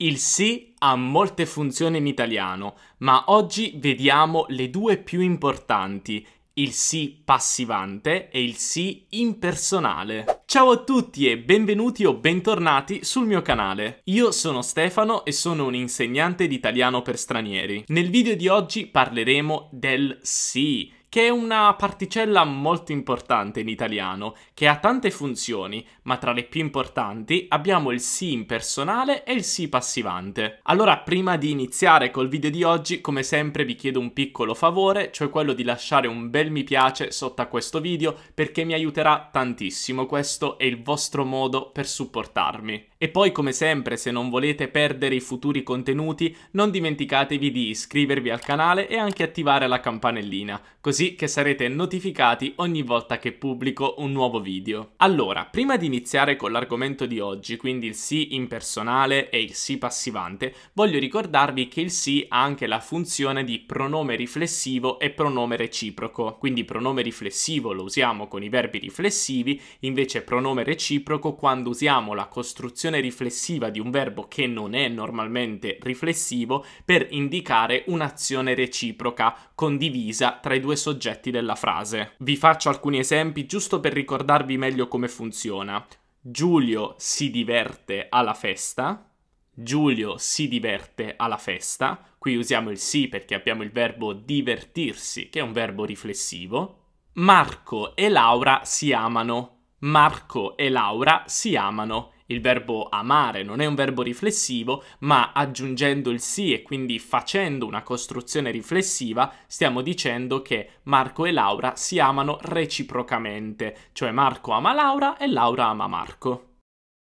Il sì ha molte funzioni in italiano, ma oggi vediamo le due più importanti, il sì passivante e il sì impersonale. Ciao a tutti e benvenuti o bentornati sul mio canale. Io sono Stefano e sono un insegnante di italiano per stranieri. Nel video di oggi parleremo del sì, che è una particella molto importante in italiano, che ha tante funzioni, ma tra le più importanti abbiamo il sì impersonale e il sì passivante. Allora, prima di iniziare col video di oggi, come sempre vi chiedo un piccolo favore, cioè quello di lasciare un bel mi piace sotto a questo video, perché mi aiuterà tantissimo, questo è il vostro modo per supportarmi. E poi, come sempre, se non volete perdere i futuri contenuti, non dimenticatevi di iscrivervi al canale e anche attivare la campanellina, così che sarete notificati ogni volta che pubblico un nuovo video. Allora, prima di iniziare con l'argomento di oggi, quindi il sì impersonale e il sì passivante, voglio ricordarvi che il sì ha anche la funzione di pronome riflessivo e pronome reciproco. Quindi pronome riflessivo lo usiamo con i verbi riflessivi, invece pronome reciproco quando usiamo la costruzione riflessiva di un verbo che non è normalmente riflessivo per indicare un'azione reciproca condivisa tra i due soggetti della frase. Vi faccio alcuni esempi giusto per ricordarvi meglio come funziona. Giulio si diverte alla festa. Giulio si diverte alla festa. Qui usiamo il sì perché abbiamo il verbo divertirsi, che è un verbo riflessivo. Marco e Laura si amano. Marco e Laura si amano. Il verbo amare non è un verbo riflessivo, ma aggiungendo il sì e quindi facendo una costruzione riflessiva stiamo dicendo che Marco e Laura si amano reciprocamente, cioè Marco ama Laura e Laura ama Marco.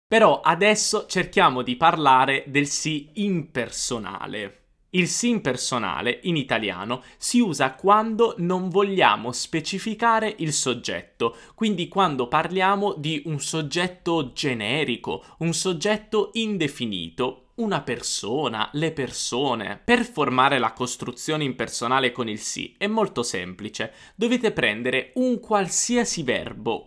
Però adesso cerchiamo di parlare del sì impersonale. Il sì impersonale, in italiano, si usa quando non vogliamo specificare il soggetto, quindi quando parliamo di un soggetto generico, un soggetto indefinito, una persona, le persone. Per formare la costruzione impersonale con il sì è molto semplice. Dovete prendere un qualsiasi verbo,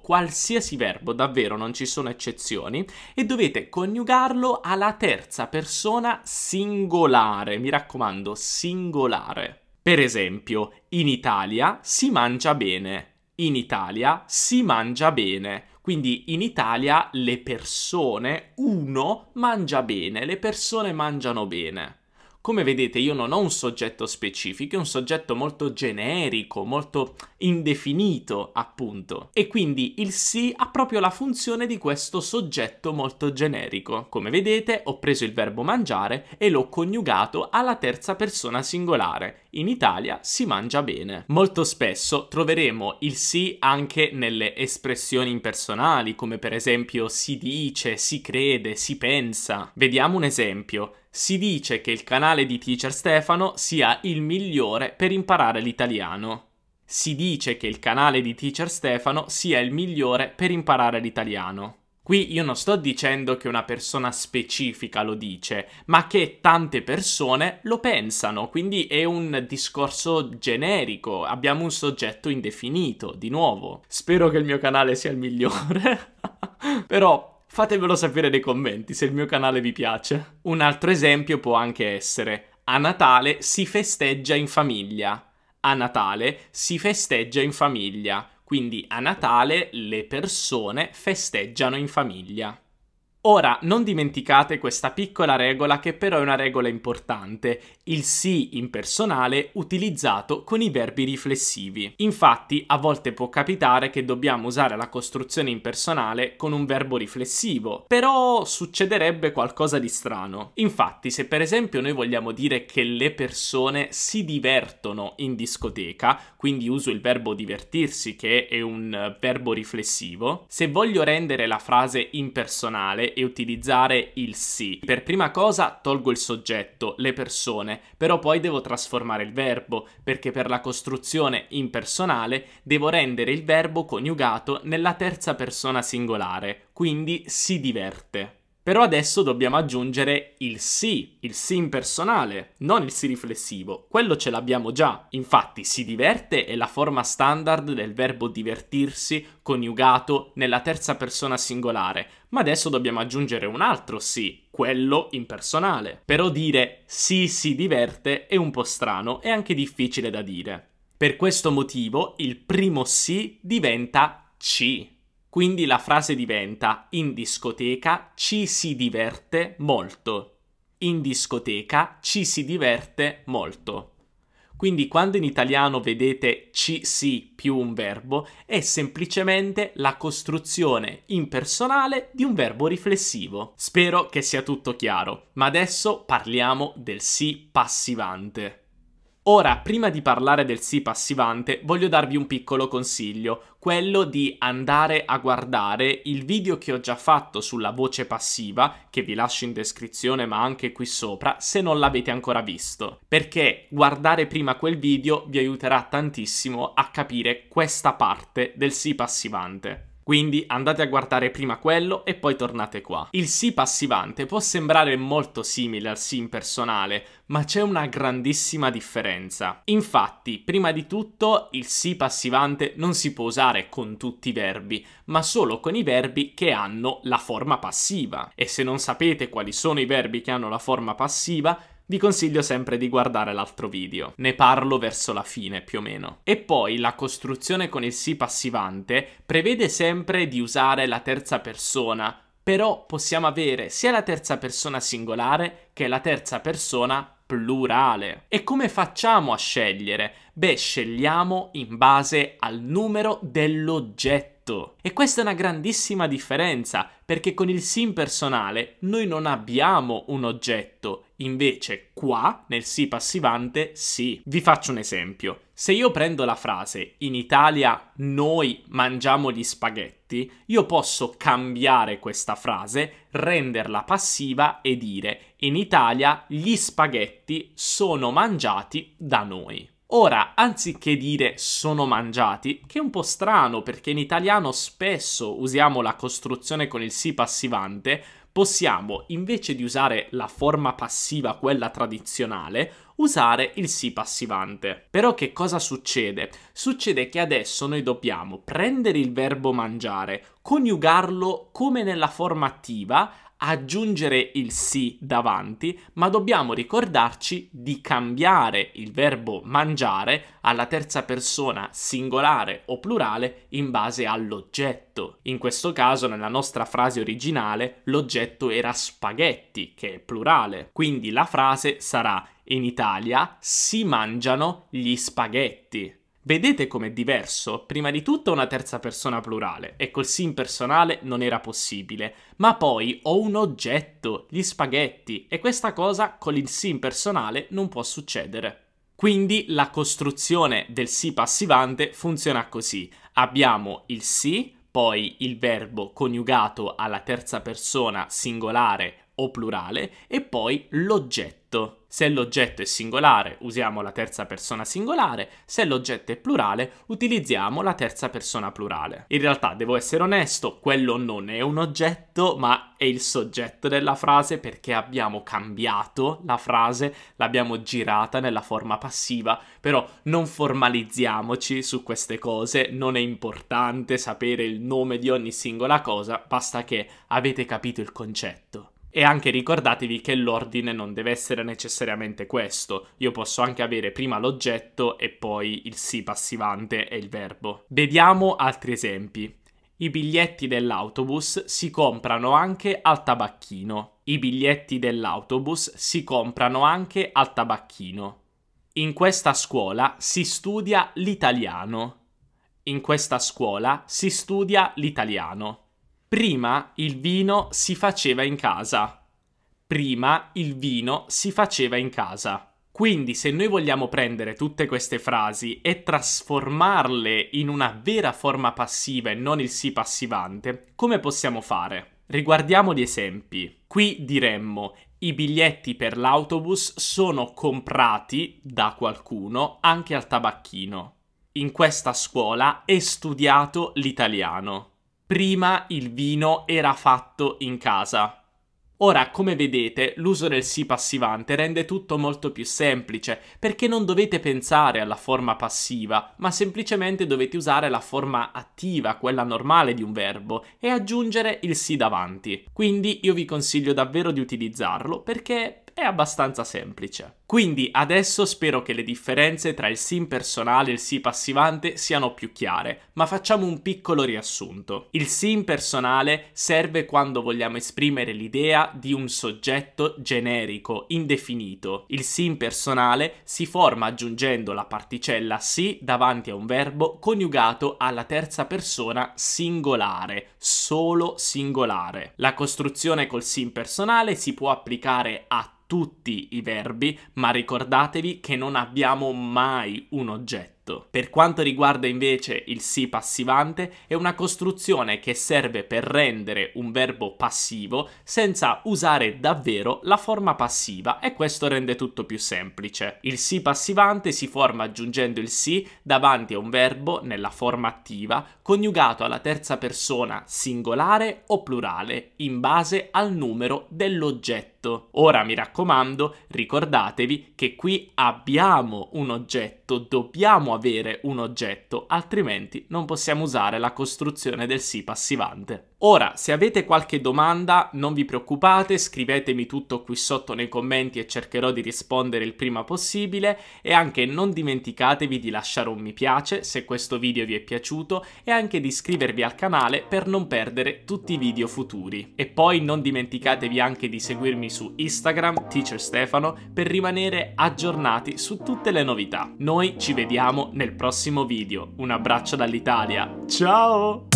davvero non ci sono eccezioni, e dovete coniugarlo alla terza persona singolare. Mi raccomando, singolare. Per esempio, in Italia si mangia bene. In Italia si mangia bene. Quindi in Italia le persone, uno mangia bene, le persone mangiano bene. Come vedete io non ho un soggetto specifico, è un soggetto molto generico, molto indefinito appunto. E quindi il sì ha proprio la funzione di questo soggetto molto generico. Come vedete ho preso il verbo mangiare e l'ho coniugato alla terza persona singolare. In Italia si mangia bene. Molto spesso troveremo il sì anche nelle espressioni impersonali, come per esempio si dice, si crede, si pensa. Vediamo un esempio. Si dice che il canale di Teacher Stefano sia il migliore per imparare l'italiano. Si dice che il canale di Teacher Stefano sia il migliore per imparare l'italiano. Qui io non sto dicendo che una persona specifica lo dice, ma che tante persone lo pensano, quindi è un discorso generico, abbiamo un soggetto indefinito, di nuovo. Spero che il mio canale sia il migliore, però fatemelo sapere nei commenti se il mio canale vi piace. Un altro esempio può anche essere: a Natale si festeggia in famiglia. A Natale si festeggia in famiglia. Quindi a Natale le persone festeggiano in famiglia. Ora, non dimenticate questa piccola regola che però è una regola importante, il sì impersonale utilizzato con i verbi riflessivi. Infatti, a volte può capitare che dobbiamo usare la costruzione impersonale con un verbo riflessivo, però succederebbe qualcosa di strano. Infatti, se per esempio noi vogliamo dire che le persone si divertono in discoteca, quindi uso il verbo divertirsi che è un verbo riflessivo, se voglio rendere la frase impersonale e utilizzare il sì, per prima cosa tolgo il soggetto, le persone, però poi devo trasformare il verbo, perché per la costruzione impersonale devo rendere il verbo coniugato nella terza persona singolare, quindi si diverte. Però adesso dobbiamo aggiungere il sì impersonale, non il sì riflessivo, quello ce l'abbiamo già. Infatti si diverte è la forma standard del verbo divertirsi coniugato nella terza persona singolare, ma adesso dobbiamo aggiungere un altro sì, quello impersonale. Però dire sì si diverte è un po' strano e anche difficile da dire. Per questo motivo il primo sì diventa ci. Quindi la frase diventa: in discoteca ci si diverte molto. In discoteca ci si diverte molto. Quindi quando in italiano vedete ci si più un verbo, è semplicemente la costruzione impersonale di un verbo riflessivo. Spero che sia tutto chiaro, ma adesso parliamo del sì passivante. Ora, prima di parlare del sì passivante, voglio darvi un piccolo consiglio, quello di andare a guardare il video che ho già fatto sulla voce passiva, che vi lascio in descrizione ma anche qui sopra, se non l'avete ancora visto, perché guardare prima quel video vi aiuterà tantissimo a capire questa parte del sì passivante. Quindi andate a guardare prima quello e poi tornate qua. Il sì passivante può sembrare molto simile al sì impersonale, ma c'è una grandissima differenza. Infatti, prima di tutto, il sì passivante non si può usare con tutti i verbi, ma solo con i verbi che hanno la forma passiva. E se non sapete quali sono i verbi che hanno la forma passiva, vi consiglio sempre di guardare l'altro video. Ne parlo verso la fine, più o meno. E poi la costruzione con il sì passivante prevede sempre di usare la terza persona, però possiamo avere sia la terza persona singolare che la terza persona plurale. E come facciamo a scegliere? Beh, scegliamo in base al numero dell'oggetto. E questa è una grandissima differenza, perché con il sì impersonale noi non abbiamo un oggetto, invece qua, nel sì passivante, sì. Vi faccio un esempio. Se io prendo la frase "in Italia noi mangiamo gli spaghetti", io posso cambiare questa frase, renderla passiva e dire "in Italia gli spaghetti sono mangiati da noi". Ora, anziché dire "sono mangiati", che è un po' strano perché in italiano spesso usiamo la costruzione con il sì passivante, possiamo, invece di usare la forma passiva, quella tradizionale, usare il sì passivante. Però che cosa succede? Succede che adesso noi dobbiamo prendere il verbo mangiare, coniugarlo come nella forma attiva, aggiungere il sì davanti, ma dobbiamo ricordarci di cambiare il verbo mangiare alla terza persona singolare o plurale in base all'oggetto. In questo caso, nella nostra frase originale, l'oggetto era spaghetti, che è plurale. Quindi la frase sarà: in Italia si mangiano gli spaghetti. Vedete com'è diverso? Prima di tutto una terza persona plurale e col sì impersonale non era possibile, ma poi ho un oggetto, gli spaghetti, e questa cosa con il sì impersonale non può succedere. Quindi la costruzione del sì passivante funziona così: abbiamo il sì, poi il verbo coniugato alla terza persona singolare o plurale e poi l'oggetto. Se l'oggetto è singolare usiamo la terza persona singolare, se l'oggetto è plurale utilizziamo la terza persona plurale. In realtà, devo essere onesto, quello non è un oggetto ma è il soggetto della frase, perché abbiamo cambiato la frase, l'abbiamo girata nella forma passiva, però non formalizziamoci su queste cose, non è importante sapere il nome di ogni singola cosa, basta che avete capito il concetto. E anche ricordatevi che l'ordine non deve essere necessariamente questo. Io posso anche avere prima l'oggetto e poi il sì passivante e il verbo. Vediamo altri esempi. I biglietti dell'autobus si comprano anche al tabacchino. I biglietti dell'autobus si comprano anche al tabacchino. In questa scuola si studia l'italiano. In questa scuola si studia l'italiano. Prima il vino si faceva in casa. Prima il vino si faceva in casa. Quindi se noi vogliamo prendere tutte queste frasi e trasformarle in una vera forma passiva e non il sì passivante, come possiamo fare? Riguardiamo gli esempi. Qui diremmo: i biglietti per l'autobus sono comprati da qualcuno anche al tabacchino. In questa scuola è studiato l'italiano. Prima il vino era fatto in casa. Ora, come vedete, l'uso del sì passivante rende tutto molto più semplice, perché non dovete pensare alla forma passiva, ma semplicemente dovete usare la forma attiva, quella normale di un verbo, e aggiungere il sì davanti. Quindi io vi consiglio davvero di utilizzarlo, perché è abbastanza semplice. Quindi adesso spero che le differenze tra il sì impersonale e il sì passivante siano più chiare, ma facciamo un piccolo riassunto. Il sì impersonale serve quando vogliamo esprimere l'idea di un soggetto generico, indefinito. Il sì impersonale si forma aggiungendo la particella sì davanti a un verbo coniugato alla terza persona singolare, solo singolare. La costruzione col sì impersonale si può applicare a tutti i verbi, ma ricordatevi che non abbiamo mai un oggetto. Per quanto riguarda invece il sì passivante, è una costruzione che serve per rendere un verbo passivo senza usare davvero la forma passiva, e questo rende tutto più semplice. Il sì passivante si forma aggiungendo il sì davanti a un verbo nella forma attiva coniugato alla terza persona singolare o plurale in base al numero dell'oggetto. Ora mi raccomando, ricordatevi che qui abbiamo un oggetto, dobbiamo avere un oggetto, altrimenti non possiamo usare la costruzione del sì passivante. Ora, se avete qualche domanda, non vi preoccupate, scrivetemi tutto qui sotto nei commenti e cercherò di rispondere il prima possibile, e anche non dimenticatevi di lasciare un mi piace se questo video vi è piaciuto e anche di iscrivervi al canale per non perdere tutti i video futuri. E poi non dimenticatevi anche di seguirmi su Instagram, Teacher Stefano, per rimanere aggiornati su tutte le novità. Noi ci vediamo nel prossimo video. Un abbraccio dall'Italia. Ciao!